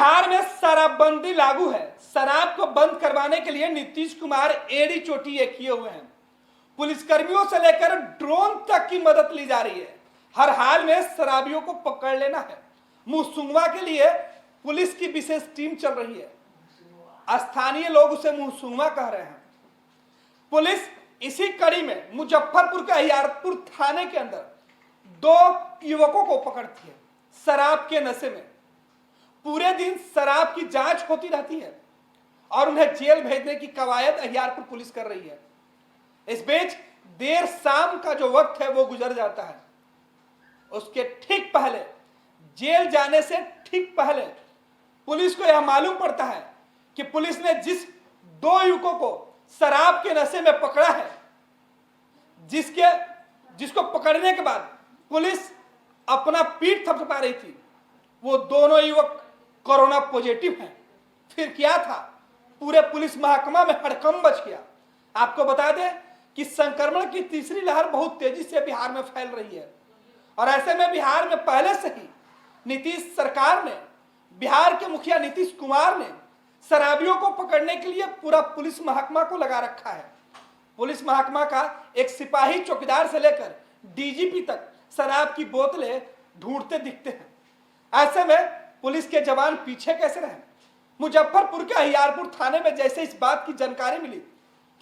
बिहार में शराबबंदी लागू है। शराब को बंद करवाने के लिए नीतीश कुमार एड़ी चोटी ये किए हुए हैं। पुलिसकर्मियों से लेकर ड्रोन तक की मदद ली जा रही है। हर हाल में शराबियों को पकड़ लेना है। मुहसुंगवा के लिए पुलिस की विशेष टीम चल रही है। स्थानीय लोग उसे मुहसुंगवा कह रहे हैं। पुलिस इसी कड़ी में मुजफ्फरपुर के अहियारपुर थाने के अंदर 2 युवकों को पकड़ती है शराब के नशे में। पूरे दिन शराब की जांच होती रहती है और उन्हें जेल भेजने की कवायद अहियारपुर पुलिस कर रही है। इस बीच देर शाम का जो वक्त है वो गुजर जाता है। उसके ठीक पहले, जेल जाने से ठीक पहले पुलिस को यह मालूम पड़ता है कि पुलिस ने जिस 2 युवकों को शराब के नशे में पकड़ा है, जिसको पकड़ने के बाद पुलिस अपना पीठ थपथपा रही थी, वो दोनों युवक कोरोना पॉजिटिव हैं। फिर क्या था, पूरे पुलिस महकमा में हड़कंप मच गया। आपको बता दें कि संक्रमण की तीसरी लहर बहुत तेजी से बिहार में फैल रही है और ऐसे में बिहार में पहले से ही नीतीश सरकार ने, बिहार के मुखिया नीतीश कुमार ने शराबियों को पकड़ने के लिए पूरा पुलिस महकमा को लगा रखा है। पुलिस महकमा का एक सिपाही चौकीदार से लेकर डीजीपी तक शराब की बोतलें ढूंढते दिखते हैं। ऐसे में पुलिस के जवान पीछे कैसे रहे? मुजफ्फरपुर के अहियारपुर थाने में जैसे इस बात की जानकारी मिली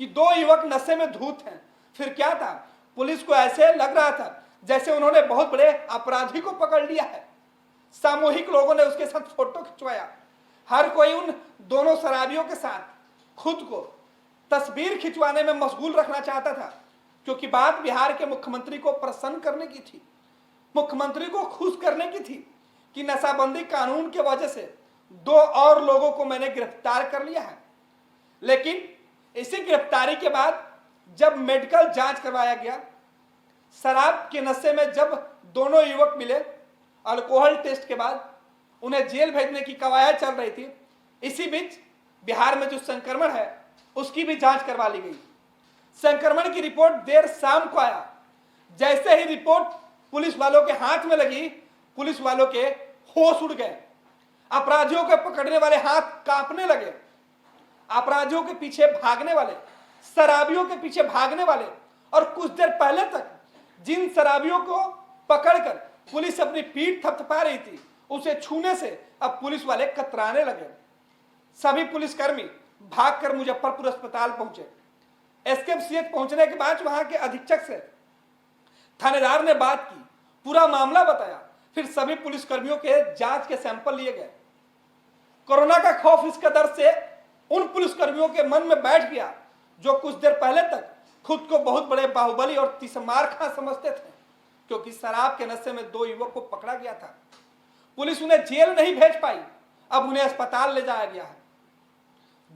कि 2 युवक नशे में धूत हैं, फिर क्या था, पुलिस को ऐसे लग रहा था जैसे उन्होंने बहुत बड़े अपराधी को पकड़ लिया है। सामूहिक लोगों ने उसके साथ फोटो खिंचवाया। हर कोई उन दोनों शराबियों के साथ खुद को तस्वीर खिंचवाने में मशगूल रखना चाहता था, क्योंकि बात बिहार के मुख्यमंत्री को प्रसन्न करने की थी, मुख्यमंत्री को खुश करने की थी कि नशाबंदी कानून के वजह से 2 और लोगों को मैंने गिरफ्तार कर लिया है। लेकिन इसी गिरफ्तारी के बाद जब मेडिकल जांच करवाया गया, शराब के नशे में जब दोनों युवक मिले, अल्कोहल टेस्ट के बाद उन्हें जेल भेजने की कवायद चल रही थी। इसी बीच बिहार में जो संक्रमण है उसकी भी जांच करवा ली गई। संक्रमण की रिपोर्ट देर शाम को आया। जैसे ही रिपोर्ट पुलिस वालों के हाथ में लगी, पुलिस वालों के होश उड़ गए। अपराधियों को पकड़ने वाले हाथ कांपने लगे। अपराधियों के पीछे भागने वाले, शराबियों के पीछे भागने वाले और कुछ देर पहले तक जिन शराबियों को पकड़कर पुलिस अपनी पीठ थपथपा रही थी, उसे छूने से अब पुलिस वाले कतराने लगे। सभी पुलिसकर्मी भागकर मुजफ्फरपुर अस्पताल पहुंचे। एसकेएमसीएच पहुंचने के बाद वहां के अधीक्षक से थानेदार ने बात की, पूरा मामला बताया। फिर सभी पुलिसकर्मियों के जांच के सैंपल लिए गए। कोरोना का खौफ इस कदर से उन पुलिसकर्मियों के मन में बैठ गया जो कुछ देर पहले तक खुद को बहुत बड़े बाहुबली और तीसमार खां समझते थे, क्योंकि शराब के नशे में 2 युवक को पकड़ा गया था। पुलिस उन्हें जेल नहीं भेज पाई, अब उन्हें अस्पताल ले जाया गया है।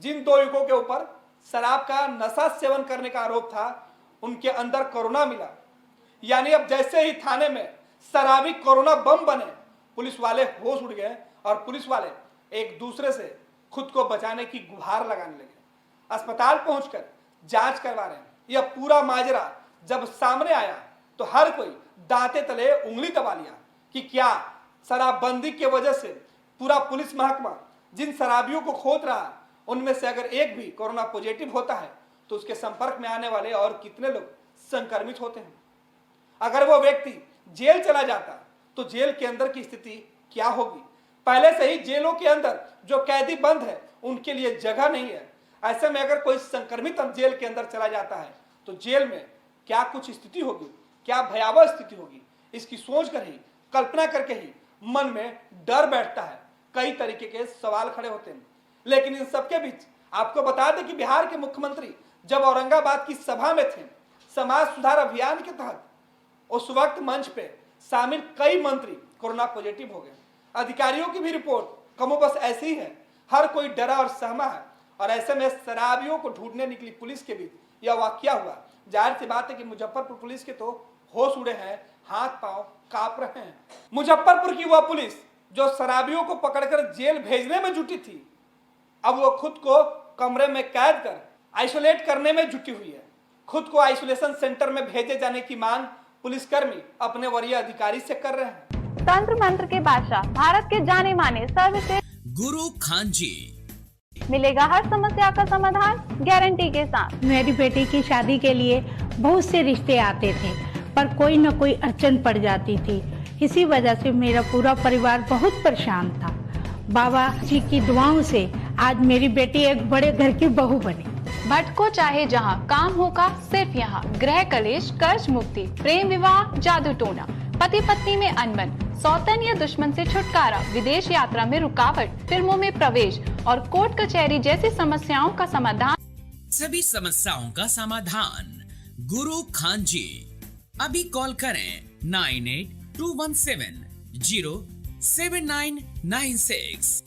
जिन 2 युवकों के ऊपर शराब का नशा सेवन करने का आरोप था, उनके अंदर कोरोना मिला। यानी अब जैसे ही थाने में शराबी कोरोना बम बने, पुलिस वाले होश उड़ गए और पुलिस वाले एक दूसरे से खुद को बचाने की गुहार लगाने लगे। अस्पताल पहुंचकर जांच करवा रहे हैं। यह पूरा माजरा जब सामने आया तो हर कोई दांते तले उंगली दबा लिया कि क्या शराबबंदी की वजह से पूरा पुलिस महकमा जिन शराबियों को खोद रहा, उनमें से अगर एक भी कोरोना पॉजिटिव होता है तो उसके संपर्क में आने वाले और कितने लोग संक्रमित होते हैं। अगर वो व्यक्ति जेल चला जाता तो जेल के अंदर की स्थिति क्या होगी? पहले से ही जेलों के अंदर जो कैदी बंद है उनके लिए जगह नहीं है। ऐसे में अगर कोई संक्रमित जेल के अंदर चला जाता है तो जेल में क्या कुछ स्थिति होगी, क्या भयावह स्थिति होगी, इसकी सोच कर ही, कल्पना करके ही मन में डर बैठता है। कई तरीके के सवाल खड़े होते हैं। लेकिन इन सबके बीच आपको बता दें कि बिहार के मुख्यमंत्री जब औरंगाबाद की सभा में थे, समाज सुधार अभियान के तहत, उस वक्त मंच पे शामिल कई मंत्री कोरोना पॉजिटिव हो गए। अधिकारियों की भी रिपोर्ट कमोबस ऐसी ही है। हर कोई डरा और सहमा है और ऐसे में शराबियों को ढूंढने निकली पुलिस के बीच यह वाकया हुआ। जाहिर सी बात है कि मुजफ्फरपुर पुलिस के तो होश उड़े हैं, हाथ पांव कांप रहे हैं। मुजफ्फरपुर की वह पुलिस जो शराबियों को पकड़कर जेल भेजने में जुटी थी, अब वो खुद को कमरे में कैद कर आइसोलेट करने में जुटी हुई है। खुद को आइसोलेशन सेंटर में भेजे जाने की मांग पुलिसकर्मी अपने वरीय अधिकारी से कर रहे हैं। तंत्र मंत्र के बादशाह, भारत के जाने माने सर्वश्रेष्ठ गुरु खान जी। मिलेगा हर समस्या का समाधान गारंटी के साथ। मेरी बेटी की शादी के लिए बहुत से रिश्ते आते थे, पर कोई न कोई अड़चन पड़ जाती थी। इसी वजह से मेरा पूरा परिवार बहुत परेशान था। बाबा जी की दुआओं से आज मेरी बेटी एक बड़े घर की बहू बनी। भटको चाहे जहां, काम होगा सिर्फ यहाँ। गृह कलेश, कर्ज मुक्ति, प्रेम विवाह, जादू टोना, पति पत्नी में अनबन, सौतन या दुश्मन से छुटकारा, विदेश यात्रा में रुकावट, फिल्मों में प्रवेश और कोर्ट कचहरी जैसी समस्याओं का समाधान। सभी समस्याओं का समाधान गुरु खान जी। अभी कॉल करें 9821707996।